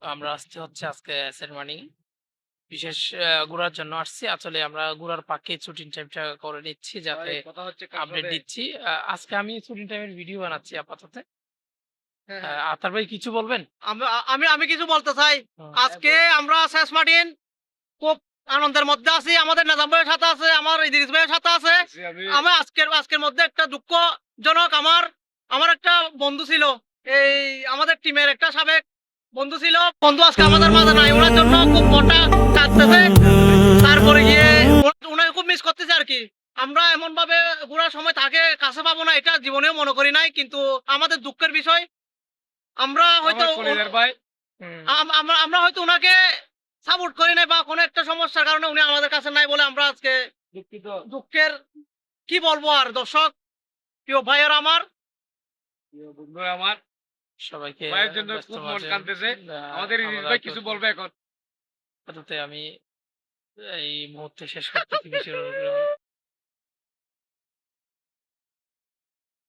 আমরা আসছি হচ্ছে আজকে সেরেমনি বিশেষ ঘোরার জন্য আসছি। আসলে আমরা ঘোরার ফাঁকে ছুটির টাইমটা করে নিচ্ছি যাতে কথা হচ্ছে কার আপডেট সাথে? দিচ্ছি। আজকে আমি ছুটির টাইমের ভিডিও বানাচ্ছি আপাতত। হ্যাঁ, হ্যাঁ। আতার ভাই কিছু বলবেন? আমি আমি কিছু বলতে চাই। হুম, আজকে আমরা শেষ মার্টিন খুব আনন্দের মধ্যে আছি। আমাদের নাজাম ভাইয়ের সাথে আছে, আমার ইদ্রিস ভাইয়ের সাথে আছে। আমি আজকের আজকের মধ্যে একটা দুঃখজনক আমার একটা বন্ধু ছিল। এই আমাদের টিমের একটা সাবেক বন্ধু ছিল। বন্ধু আজকে আমাদের মাঝে নাই। ওনার জন্য খুব মনটা কাঁদতেছে। তারপরে গিয়ে উনাকে খুব মিস করতেছে আরকি। আমরা এমনভাবে ঘোরার সময় তাকে কাছে পাবো না এটা জীবনেও মনে করি নাই। কিন্তু আমাদের দুঃখের বিষয় আমরা হয়তো আমার কলিজার ভাই। হুম, আমরা হয়তো উনাকে সাপোর্ট করি নাই বা কোনো একটা সমস্যার কারণে উনি আমাদের কাছে নাই বলে আমরা আজকে দুঃখিত। দুঃখের কি বলবো আর দর্শক প্রিয় ভাইয়ের আমার প্রিয় বন্ধু আমার সবাইকে ভাইয়ের জন্য ব্যস্ত খুব মন মাঝে কাঁদতেছে। আমাদের ইরিশ আমরা ভাই কেউ কিছু বলবে এখন। আপাতত আমি এই মুহূর্তে শেষ করতেছি বিষয়